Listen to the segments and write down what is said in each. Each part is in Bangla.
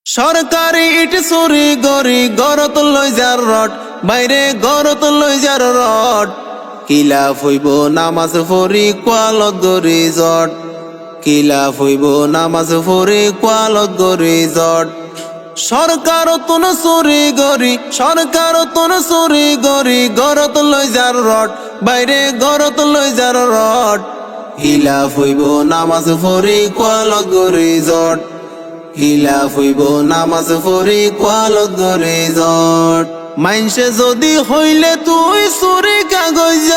সরকারি ইট চুরি গরি গরত লৈ যার রড বাইরে গরত লৈ যার রড কিলাফ হইব নামাজ পড়ি কোয়ালত গরি জট কিলাফ হইব নামাজ পড়ি কোয়ালত গরি জট সরকার তুন চুরি গরি সরকার তুন চুরি গরি গরত লৈ যার রড বাইরে গরত লৈ যার রড কিলাফ হইব নামাজ পড়ি কোয়ালত গরি জট কিলাফ হইব নামাজ পড়ি কোয়ালত গরি জট মাইনসে যদি হইলে তুই চুরি কাগজ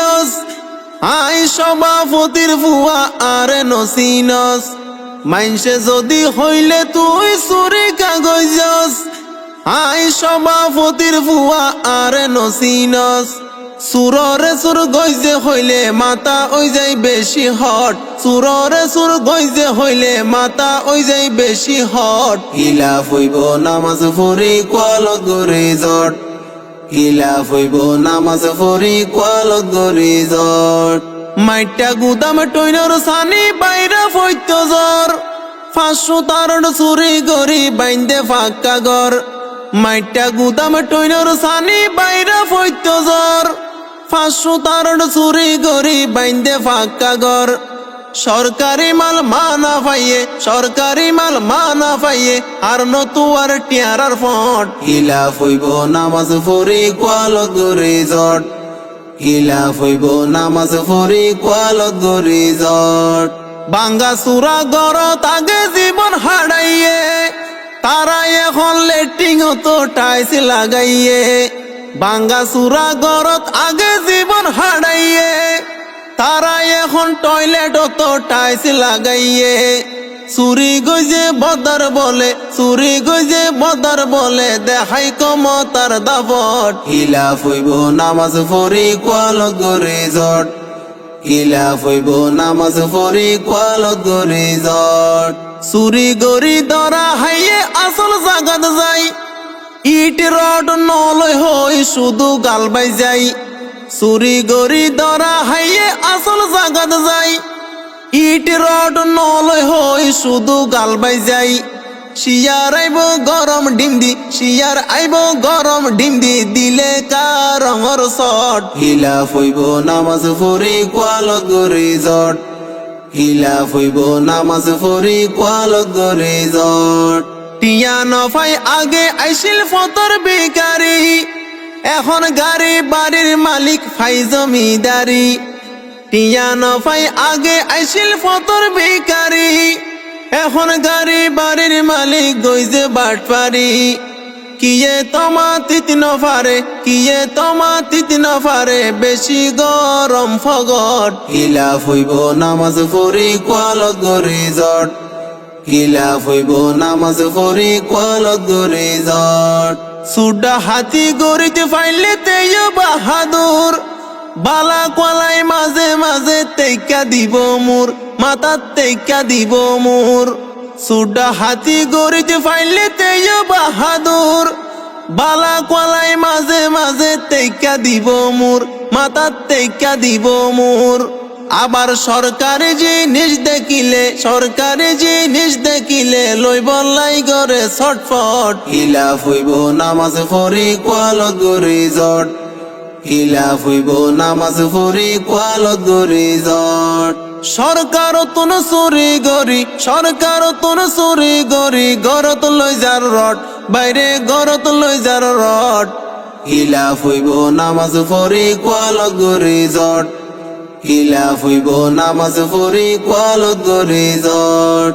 আই সভাপতির ফুয়া আরে নসিনস মাইনসে যদি হইলে তুই চুরি কাগজ আই সভাপতির ফুয়া আরে নসিনস সুররে সুর গইজে হইলে মাতা ওই যাই বেশি হট সুররে সুর গইজে হইলে মাতা ওই যাই বেশি হট কিলাফ হইব নামাজ পড়ি কোয়ালত গরি জট কিলাফ হইব নামাজ পড়ি কোয়ালত গরি জট মাইটা গুদাম টইনর সানি বাইরা ফইত জ্বর 500 তারণ চুরি গরি বাইন্দে ফাঁকা গর মাইটা গুদাম টইনর সানি বাইরা ফইত জ্বর 500 তারণ চুরি গরি বাইন্দে ফাঁকা গর সরকারি মাল মানা পাইয়ে সরকারি মাল মানা পাইয়ে আর নতুয়ার টিয়ারার ফট কিলাফ হইব নামাজ পড়ি কোয়ালত গরি জট কিলাফ হইব নামাজ পড়ি কোয়ালত গরি জট বাঙ্গা সুরা গরত আগে জীবন হারাইয়ে তারা এখন লেটিং তো টাইস লাগাইয়ে বাঙ্গা সুরা গরত আগে জীবন হারাইয়ে তারা এখন টয়লেট তো টাইস লাগাইয়ে চুরি গইজে বদর বলে চুরি গইজে বদর বলে দেখাই কমতার দাপট কিলাফ হইব নামাজ পড়ি কোয়ালত গরি জট কিলাফ হইব নামাজ পড়ি কোয়ালত গরি জট চুরি গরি ধরা হাইয়ে আসল জাগাত যাই ইট রড নলয় হই শুধু গাল বাই যাই চুরি গরি ধরা হাইয়ে আসল জাগাত যাই ইট রড নলয় হই শুধু গাল বাই যাই শিয়ার আইব গরম ডিম দি শিয়ার আইব গরম ডিম দি দিলে কারঙর শট কিলাফ হইব নামাজ পড়ি কোয়ালত গরি জট কিলাফ হইব নামাজ পড়ি কোয়ালত গরি জট টিয়া নফাই আগে আইছিল ফতর বেকারি এখন গাড়ি বাড়ির মালিক ফাই জমিদারি টিয়া নফাই আগে আইছিল ফতর বেকারি এখন গাড়ি বাড়ির মালিক গইজে বাট পারি কিয়ে তোমা তিত নফারে কিয়ে তোমা তিত নফারে বেশি গরম ফগট কিলাফ হইব নামাজ পড়ি কোয়ালত গরি জট কিলাফ হইব নামাজ পড়ি কোয়ালত গরি জট সুডা হাতি গরিতে ফাইলে তেয় বাহাদুর বালা কোয়ালাই মাঝে মাঝে তেইকা দিব মুর মাথা তেইকা দিব মুর সুডা হাতি গরিতে ফাইলে তেয় বাহাদুর বালা কোয়ালাই মাঝে মাঝে তেইকা দিব মুর মাথা তেইকা দিব মুর আবার সরকারি জিনিস দেখিলে সরকারি জিনিস দেখিলে লইব লাই গরে ছটফট কিলাফ হইব নামাজ পড়ি কোয়ালত গরি জট কিলাফ হইব নামাজ পড়ি কোয়ালত গরি জট সরকার তুন চুরি গরি সরকার তুন চুরি গরি গরত লৈ যার রড বাইরে গরত লৈ যার রড কিলাফ হইব নামাজ পড়ি কোয়ালত গরি জট কিলাফ হইব নামাজ পড়ি কোয়ালত গরি জট।